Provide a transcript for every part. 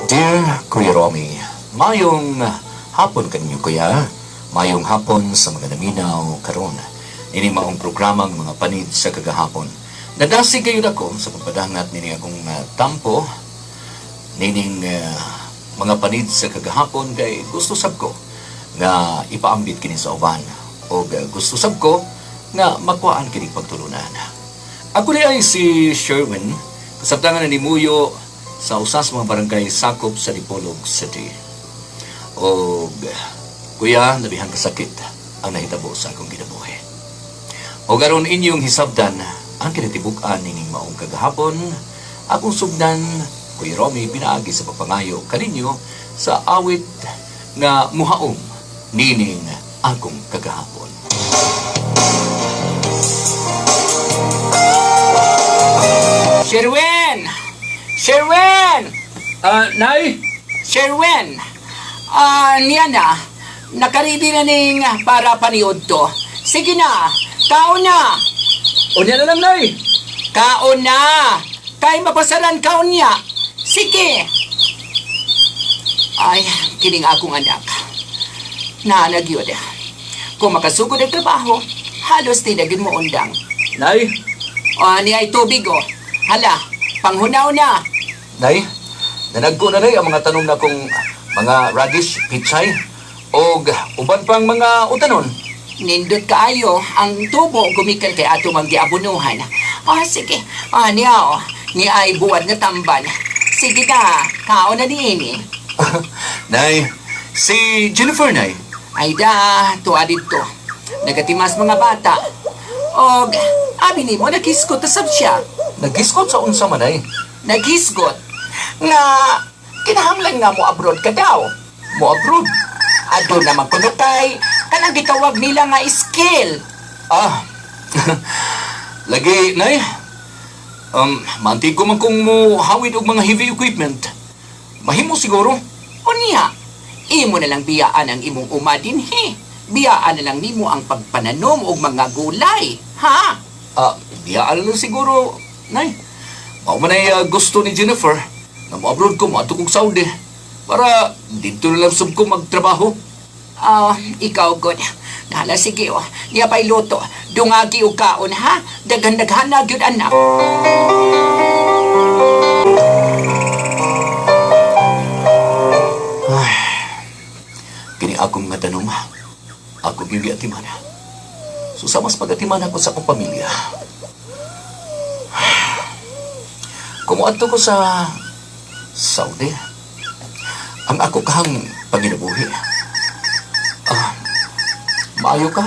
Dear Kuya Romy, mayong hapon kaninyo kuya. Mayong hapon sa mga naminaw karon. Nini maong programang mga panid sa kagahapon. Nadasi kayo ako sa pagpadangat nini akong tampo. Nining mga panid sa kagahapon kay gusto sab ko nga ipaambit kini sa uban. O gusto sab ko nga makuhaan kini pagtulunan. Ako ni ay si Sherwin, kasabtangan na ni Muyo sa usas mga barangay sakop sa Dipolog City. O kuya, nabihang kasakit ang nahitabo sa akong ginabuhi. O garon inyong hisabdan ang kinatibuk-an nining maong kagahapon, akong sugdan, Kuya Romy, pinaagi sa papangayo kaninyo sa awit nga muhaom nining akong kagahapon. Sherwin! Sherwin! Nay? Sherwin! Niya na. Nakaridi na ning para paniod to. Sige na. Kaon na. Unya na lang, Nay. Kaon na. Kay mapasaran kaon niya. Sige. Ay, kining akong anak. Naanag yun. Kung makasugod ang trabaho, halos tinagin mo undang. Nay? Niya ay tubig oh. Hala, panghunaw na. Nay, nanagko na rin ang mga tanong na kung mga radish, pichay, o uban pang mga utanon. Nindot kaayo ang tubo gumikan kay ato manggiabunuhan. Sige. Niya niya ay buwad na tamban. Sige na, kaon na niini. Nay, si Jennifer, Nay. Ay da, tuwa dito. Nagatimas mga bata. Og, abi ni mo, naghiskot na sab siya. Nag-iskot sa unsa man, Nay. Naghisgot. Nga, kinahanglan nga mo abroad ka daw. Mo abroad. Ado naman kuno kay, kanang gitawag nila nga skill. Lagi, Nay. Mantig ko man kung mo hawid og mga heavy equipment. Mahimo siguro. Unya, imo na lang biyaan ang imong umadin, he. Biyaan na lang nimo ang pagpananom og mga gulay, ha? Biyaan lang siguro, Nay. Mao man ay gusto ni Jennifer na mo-abroad ko, maato kong Saudi. Para dito na lang sub ko magtrabaho. Ikaw, God. Nala, sige, Niya pa'y luto. Dungagi o kaon, ha? Daghan-daghan na, gyud anak. Ay, kini akong mga tanong, ako yung giatiman. So, sa mas pag-atiman ako sa akong pamilya. Kumuadto ko sa Saudi. Ang ako kahang panginabuhi. Maayo ka.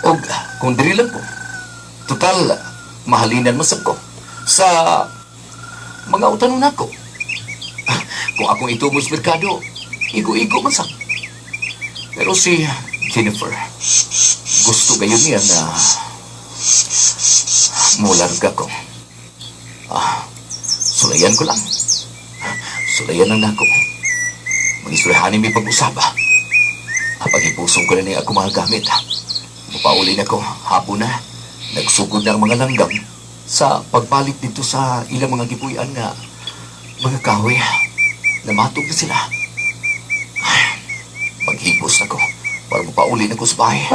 O kung diri lang ko, total, mahalinan masab ko sa mga utanon nako. Kung akong itubos merkado, igo-igo man sa. Pero si Jennifer, gusto gayon niya na mularga ko. Sulayan ko lang. Sulayan lang nako. Mag-isurahanin may pag-usaba. Pag-ipusong ko na niya ako mga gamit. Mupauli na ko, hapon na. Nagsugod na ang mga langgam sa pagbalik dito sa ilang mga gipuyan nga mga kahoy. Namatog na sila. Maghipos na ko para mupauli na ko sa bahay.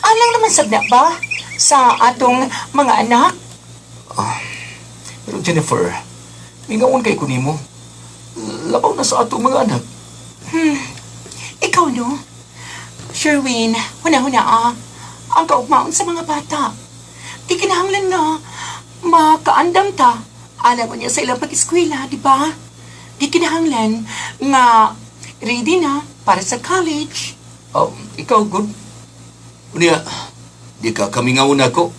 Alang naman sabda ba sa atong mga anak? Pero Jennifer, mingaon kay kunimo. Labaw na sa atong mga anak. Ikaw, no? Sherwin, huna-huna ang kaugmaon sa mga bata. Di kinahanglan nga makaandam ta. Alam mo niya sa ilang pag-eskwela, di ba? Di kinahanglan nga ready na para sa college. Ikaw, good. Unya, di ka kamingaon ako.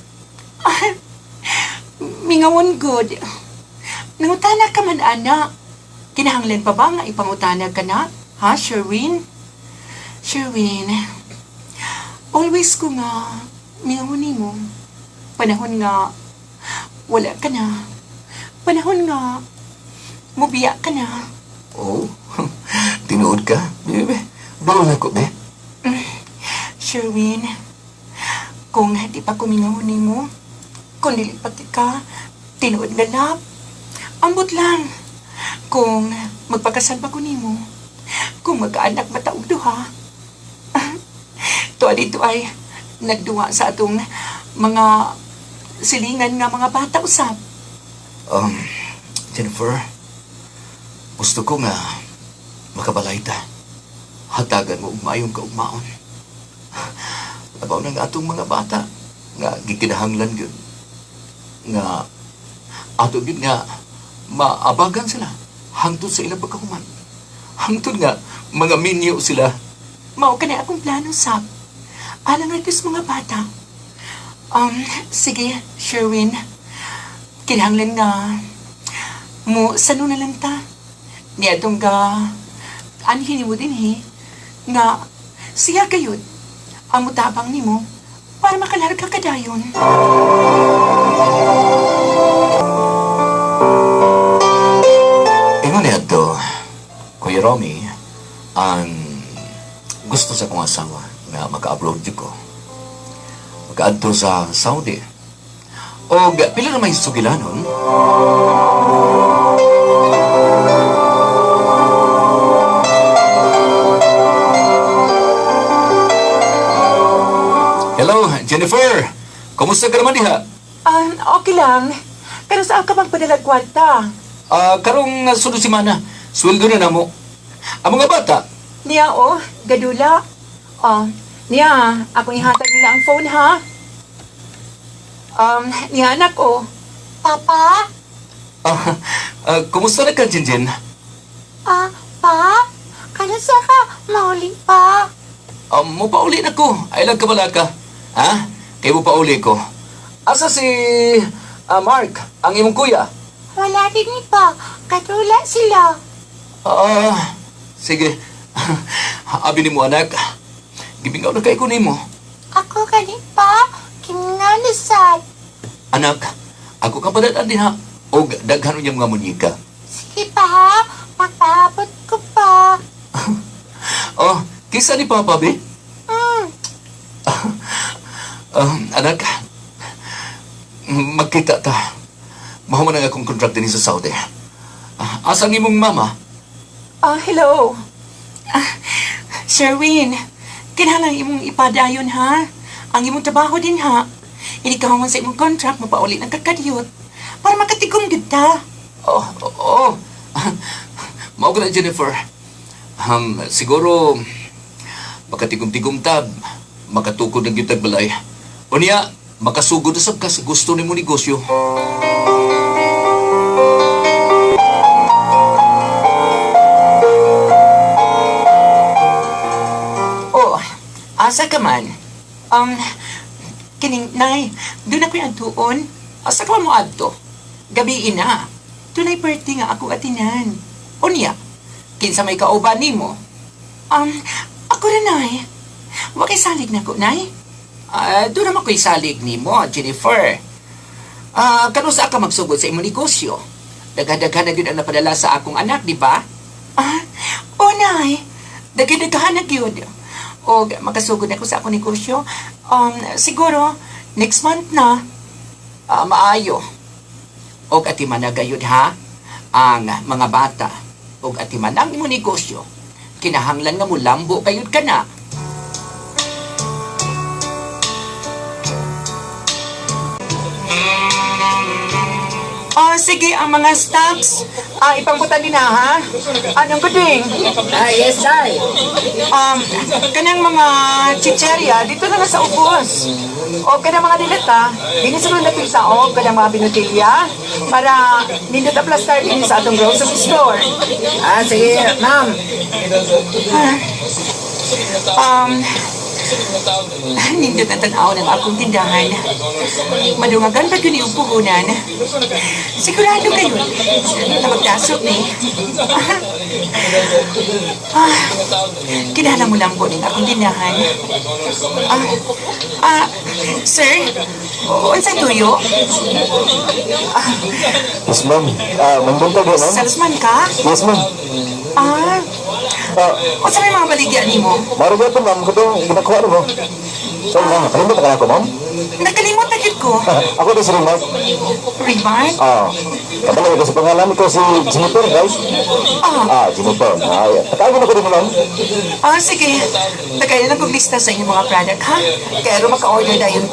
Mingawon good. Nangutana ka man, anak. Kinahanglan pa ba nga ipangutana ka na? Ha, Sherwin? Sherwin, always ko nga mingawon mo. Panahon nga wala ka na. Panahon nga mubiya ka na. Oh, tinuod ka? Bebe, bawal ako, be. Sherwin, kung di pa kumingaw ni mo, kung dili pati ka, Tinuod nga love. Ambot lang. Kung magpakasal pa ko nimo, kung magkaanak mataog duha, tuwa dito ay nagduwa sa atong mga silingan nga mga bata usap. Jennifer, gusto ko nga makabalay ta. Hatagan mo umayong kaugmaon. Labaw na nga atong mga bata nga gikinahanglan yun. Nga ato yun nga maabagan sila hangtod sa ilang pagkahuman. Hangtod nga mga minyo sila. Mao ka na akong plano, Sab. Alang nga sa mga bata. Sige, Sherwin. Kinahanglan nga mo sano na lang ta. Niya itong anhin mo din nga siya gayud ang mutabang nimo para makalarga ka dayon. Ingon niya to, Kuya Romy, ang gusto sa kong asawa nga maka-upload ko. Maka-adto sa Saudi. O pila na may sugilanon? Hello, Jennifer! Kumusta ka naman diha? Okay lang. Pero saan ka magpadala kwarta? Karong sunod simana, sweldo na namo. Ang mga bata, Niya, gadula. Niya, akong ihatag nila ang phone, ha? Niya, anak, Papa? kumusta na ka, Jinjin? Pa? Kano sa ka? Mauli pa? Mo pa uli na ko. Ay lang ka bala ka. Ha? Kaya mo pa uli ko. Asa si Mark, ang imong kuya? Wala din ni pa. Katula sila. Sige. Abi ni mo, anak. Gibingaw na kay ko ni mo. Ako kanit pa. Kinanasad. Anak, ako kapadaan din ha. O daghan niya mga munyika. Sige pa, ha? Magpaabot ko pa. Kisa ni Papa, be? Anak, magkita ta. Mahuman na akong contract din sa Saudi. Asang imong mama? Hello. Sherwin, kinahanglan imong ipadayon, ha? Ang imong trabaho din, ha? Hindi ka man sa imong contract, mapauli ng kakadiyot. Para makatigong kita. Mao ka na, Jennifer. Siguro, makatigom-tigom tab, makatukod ng gitag balay. O niya, makasugod na sab ka sa gusto ni mo negosyo. Asa ka man? Kining, nay, doon ako yung adtuon. Asa ka mo adto? Gabi ina. Doon ay birthday nga ako atinan. O niya, kinsa may kauban ni mo? Ako rin, nay. Huwag salig na ko, nay. Doon naman ko'y salig ni mo, Jennifer. Kano sa ka magsugod sa imong negosyo? Daghan-daghan na yun ang napadala sa akong anak, di ba? Nay. Daghan-daghan na yun. O makasugod ako sa akong negosyo. Siguro, next month na. Maayo. O atiman na gayud, ha? Ang mga bata. O atiman ang imong negosyo. Kinahanglan nga mo lambo gayud ka na. Sige, ang mga stocks, ipangbutan din na, ha? Anong guding? Yes, Day. Kanyang mga chicherya, dito na sa ubos. O kanyang mga dilata, hindi sa mga napisa o kanyang mga binutilya para nindot na plastar din sa atong grocery store. Sige, ma'am. Nindot na tanaw ng akong tindahan. Madungagan pa yun yung puhunan. Sigurado kayo na magkasok ni. Kinala mo lang po ng akong tindahan. Sir, unsay tuyo? Yes, ma'am. Mambuntag yan, ma'am? Salesman ka? Yes, ma'am. O sa may mga baligyan ni mo? Maro ba ito, ma'am? Kung ito, ginakuha mo. Sorry, ma'am. Nakalimut na ka na ako, ma'am? Nakalimot na yun ko. ko? Ako din si Rimar. Rimar? Kabalo ko sa pangalan ko si Jennifer, guys. Jennifer. Takawin ako din mo lang. Sige. Nagkaya lang kong lista sa inyong mga product, ha? Kaya rin maka-order na yun.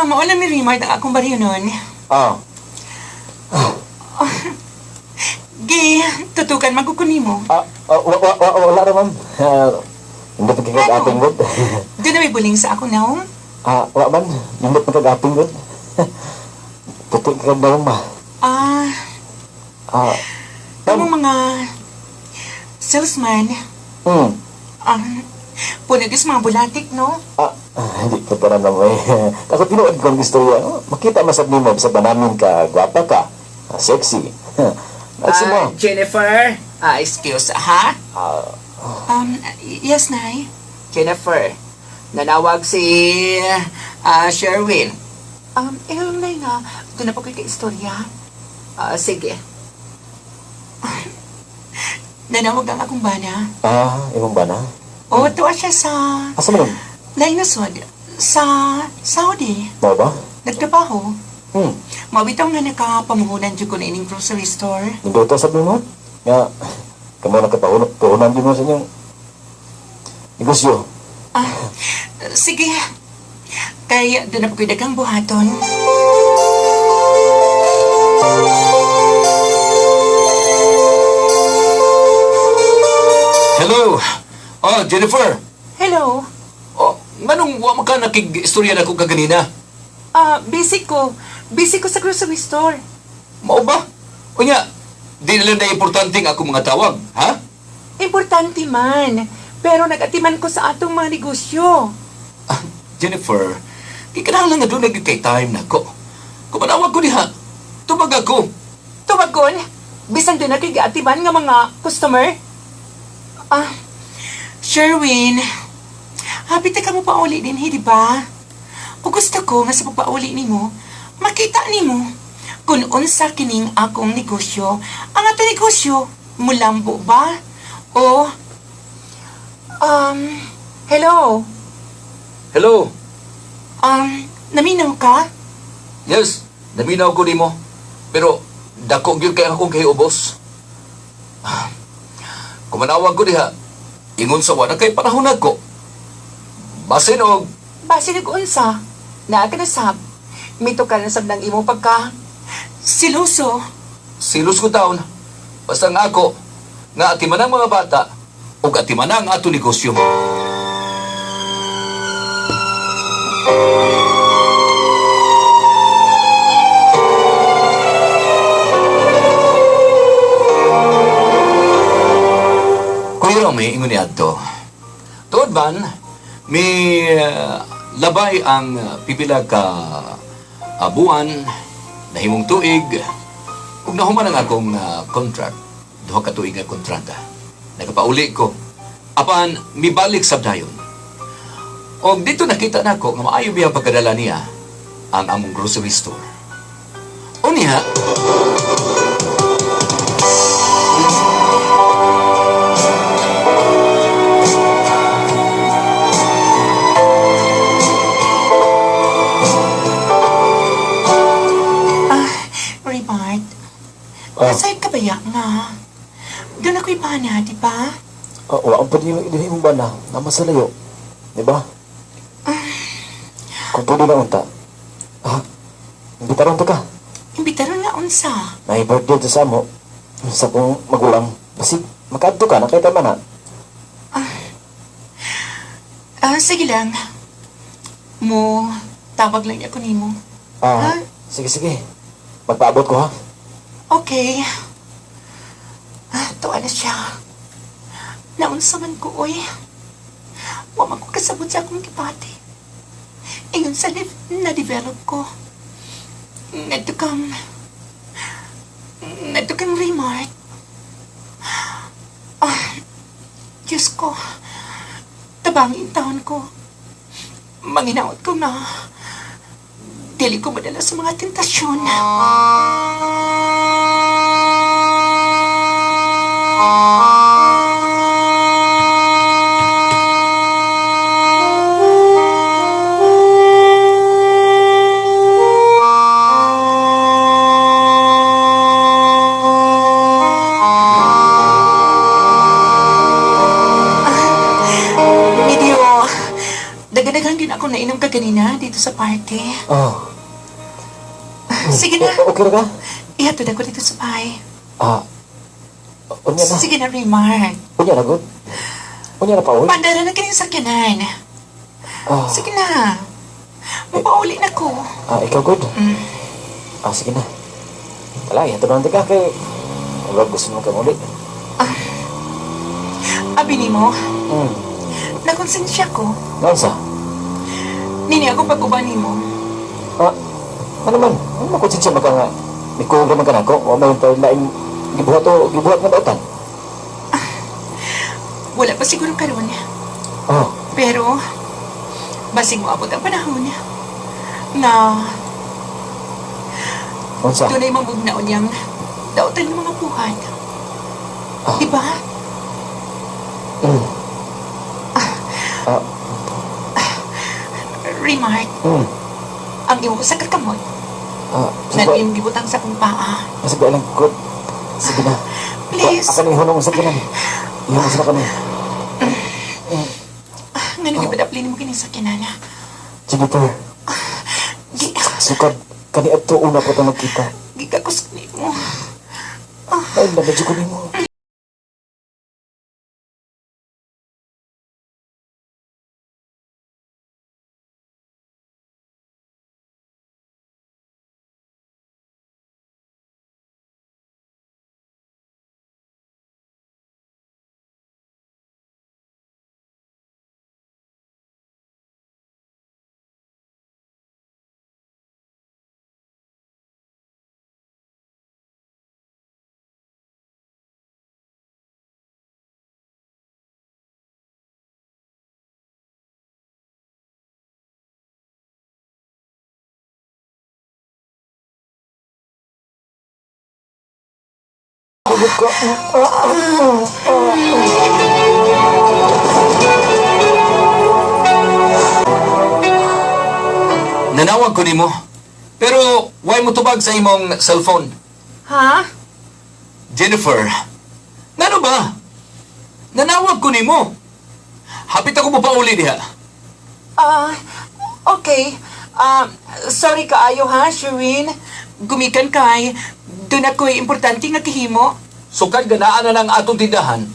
Mawala mi Rimar ang akong baryo nun. Tutukan magkukuni mo. Wala ra, ma'am. Hindi pa kikag-aping good. Doon na may buling sa ako now. Wala man. Hindi pa kikag-aping good. Puti ka daw, ma. Tamang mga salesman. Punagis mga bulatik, no? Hindi ko pa na mo eh. Kasi pinuod ko ang istorya. Makita masab mo sa banamin ka, gwapa ka, sexy. Maximo. Jennifer? Excuse, ha? Yes, Nay. Jennifer, nanawag si Sherwin. Nay nga, ito na po kayo ka-istorya. Sige. Nanawag ang akong bana. Imong ba na? Tuwa siya sa Asa mo nun? Lainasod, sa Saudi. Mo ba? Nagtrabaho. Mabitaw nga nakapamuhunan dyan ko na ining grocery store. Hindi ito sabi mo? Nga, kamo nakapahunan din mo sa inyong negosyo. Sige. Kaya doon na po kayo dagang buhaton. Hello. Jennifer. Hello. Manong wa ka nakig-istorya na ko kaganina? Busy ko. Busy ko sa grocery store. Mao ba? Unya, di na lang na importante ang akong mga tawag, ha? Importante man. Pero nag-atiman ko sa atong mga negosyo. Jennifer, di ka lang nga doon nagkikay time na ko. Kung manawag ko diha, tubag ako. Tumagon? Bisan doon nakikiatiman nga mga customer? Sherwin, hapit ka mo pa uli din, di ba? O gusto ko nga sa pagpauli ni mo, makita ni mo kung unsa kining akong negosyo. Ang ato negosyo, mulambo ba? O, hello? Hello? Naminaw ka? Yes, naminaw ko nimo. Pero, dako gyud kay akong kay ubos. Kung manawag ko diha, ingon sa wala kay panahon nako. Basin og Basi nag-unsa, naakanasab, mito ka na sab ng imong pagka siluso. silos ko taon. Basta nga ako, nga atiman ang mga bata, o atiman ang ato negosyo. Kuya Romy, ingon ni Adto. Tuod man, may labay ang pipila ka buwan, nahimong tuig, ug nahuman ang akong contract, duha ka tuig nga kontrata. Nagapauli ko, apan mibalik sa dayon. Og dito nakita nako nga maayo biyang pagkadala niya ang among grocery store. Unya, Raymart, nasayad ka ba ya nga? Doon ako'y bana, di ba? Wala ang pwede yung ba na, naman sa layo. Di ba? Kung pwede na unta. Imbitaron to ka. Imbitaron nga unsa. Na i-birthday to sa mo. Sa kong magulang. Kasi makaadto ka, nakita man na. Sige lang. Tawag lang ako nimo. Sige. Magpaabot ko ha. Okay. Tuwa na siya. Naunsa man ko, oy. Wa man ko kasabot sa akong kipati. Ingon sa na-develop ko. Ngadto kang Raymart. Diyos ko. Tabangin taon ko. Manginaot ko na dili ko madala sa mga tentasyon. Dagadagan din ako nainom ka kanina dito sa party. Oh. Sige na. Okay ra ka? Ihatod ako dito sa bahay. Ah. Unya na. Sige na, Raymar. Unya na, good. Unya na, Paul. Pandara na kanyang sakyanan. Ah. Sige na. Mapauli na ko. Ah, ikaw good? Ah, sige na. Wala, ihatod naman ka kay... Huwag gusto mo kang ulit. Abi ni mo, Hmm. nakonsensya ko. Nansa? Nini ako pag-uban ni mo. Ah, ano man? Ano makonsensya maka nga? May kulang naman ka na ako? O may tayo laing gibuhat nga dautan? Wala pa siguro karon. Oh, Pero, basig mo abot ang panahon na unsa? tunay mamugnaon niyang dautan ng mga buhat. Diba? Hmm. Ah, Remark, hmm. ang imo sa kakamot, Ah, sige. nan iyong gibutang sa kong paa. Sige lang, good. Sige na. Please. Ako na ihunong sa kinan. Ihunong sa kami. Nga nang ipadaplin mo kinisakinan. Jennifer, sukad kani adto una pa ta magkita. Gigakus ni mo. Ay, nabadyo ko nimo. Tulog ka. Nanawag ko nimo. Pero why mo tubag sa imong cellphone? Ha? Jennifer, ngano ba? Nanawag ko nimo. Hapit ako mo pauli diha. Okay. Sorry kaayo ha, Shireen. Gumikan kay, doon ako'y importante nga kahimo. Sukad ganaan na ng atong tindahan.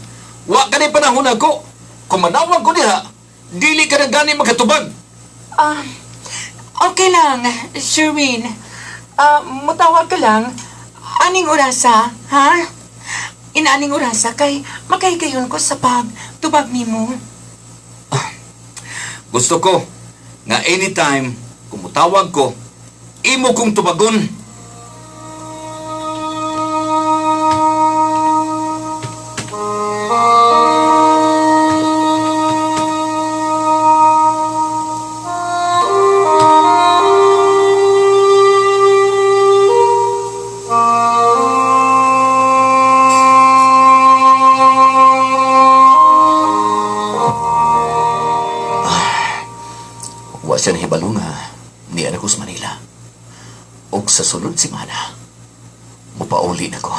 Wa ka na panahon ako. Kung manawag ko diha, dili ka na gani magkatubag. Okay lang, Shireen. Mutawag ka lang. Aning orasa, ha? Inaaning orasa kay makahigayon ko sa pagtubag nimo. Gusto ko nga anytime kung mutawag ko, imo kong tubagon. Wa siya nahibalo nga ni anak ko sa Manila. O sa sunod simana, mupauli na ko.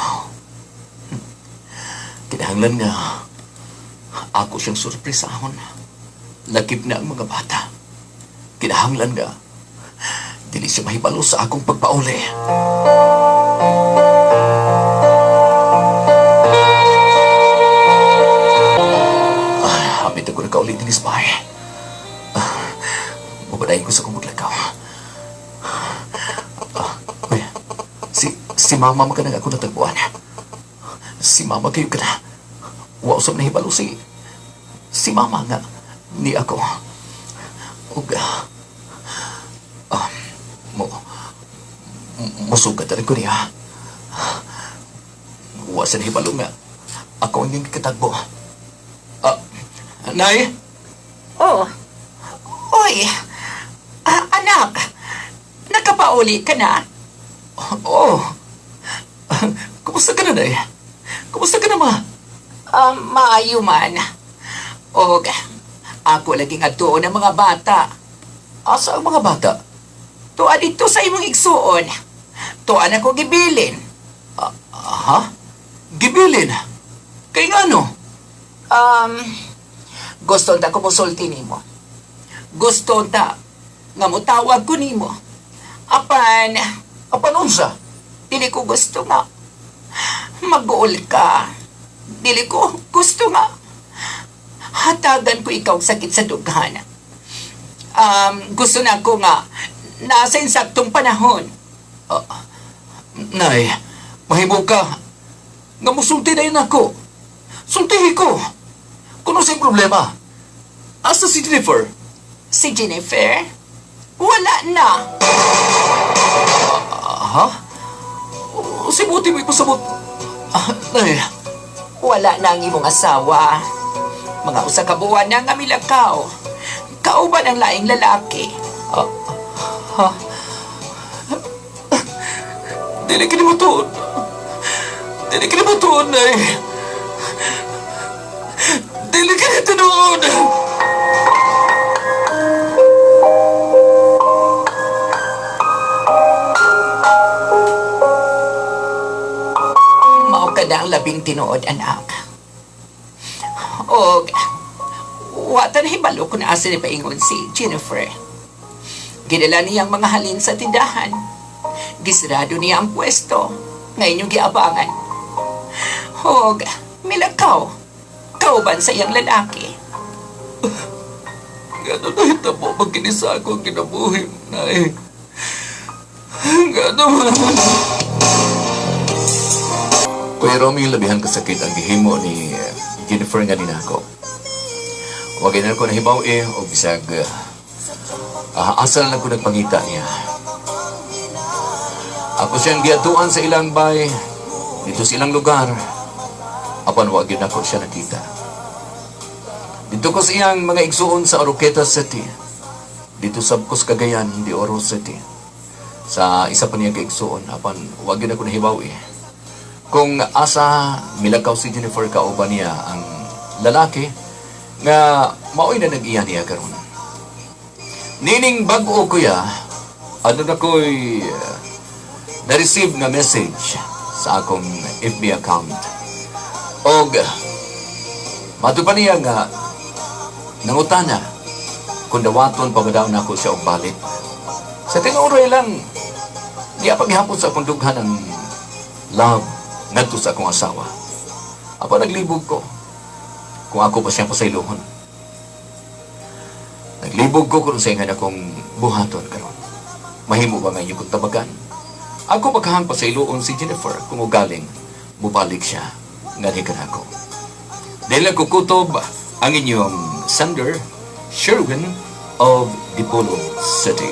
Kinahanglan nga ako siyang surpresahon. Lakip na ang mga bata. Kinahanglan nga dili siya mahibalo sa akong pagpauli. Hapit ako na kauli din sa bahay. Mabadayin ko sa kumuglakaw. Kuya, si mama ka na ako natagpuan. Si mama kayo ka na. Wa usap na hibalo si mama nga ni ako. Ug musugat na rin ko niya. Wa sa hibalo nga ako ang yung katagbo. Nay? Oh. Oy, anak, nakapauli ka na? Oh. Kumusta ka na, Nay? Kumusta ka na, Ma? Maayo man. Og, ako laging atuon ng mga bata. Asa ang mga bata? Tuan ito sa imong igsuon. Tuan ako gibilin. Ha? Gibilin? Kay nga no? Gusto na ko musulti nimo. Gusto ta nga mutawag ko nimo. Apan, Apan unsa? dili ko gusto nga mag-uol ka. Dili ko gusto nga hatagan ko ikaw sakit sa dughan. Gusto na ko nga nasa insaktong panahon. Nay, mahimo ka. Nga musulti na yun ako. Sultihi ko. Kuno sa'y problema? Asa si Jennifer? Si Jennifer? Wala na. Ha? Si Buti mo ipasabot. Nay, Wala na ang imong asawa. Mga usa ka buwan na nga milakaw. Kauban ang laing lalaki. dili ka ni matuon. Dili ka ni matuon, Nay. Dili ka ni tinuod. Mao ka na ang labing tinuod, anak. O, watan hibalo kung asa ni paingon si Jennifer. Ginala niyang mga halin sa tindahan. Gisrado niya ang pwesto. Ngayon yung giabangan. Og, milakaw. Kauban sa iyang lalaki. Gano'n na hitabo pag kinisa ako ang kinabuhi, Nay. Gano'n. Kuya Romy, labihan kasakit ang gihimo ni Jennifer nga din ako. Huwag na ako nahibaw o bisag asal na ko nagpangita niya. Ako siyang giatuan sa ilang bay, dito sa ilang lugar. Apan huwag yun ako siya nakita. Dito ko sa iyang mga igsuon sa Oroqueta City. Dito sa Bukos Cagayan, di Oro City. Sa isa pa niya kaigsuon, apan huwag yun ako nahibaw Kung asa milakaw si Jennifer kauban niya ang lalaki nga maoy na nag-iya niya karon. Nining bag-o kuya, ano na ko'y na-receive nga message sa akong FB account. Og matupan niya nga nangutana kung dawaton pagadaw na ako siya og balik. Sa tinuroy lang, di paghihapon sa akong dughan ng love ngadto sa akong asawa. Apa naglibog ko kung ako pa siyang pasaylohon. Naglibog ko kung sa ingan akong buhaton karon. Mahimo ba ngayon kung tabagan? Ako maghahang pasayloon si Jennifer kung ugaling mubalik siya nga hikan ako. Dahil lang kukutob ang inyong Sander Sherwin of Dipolo City.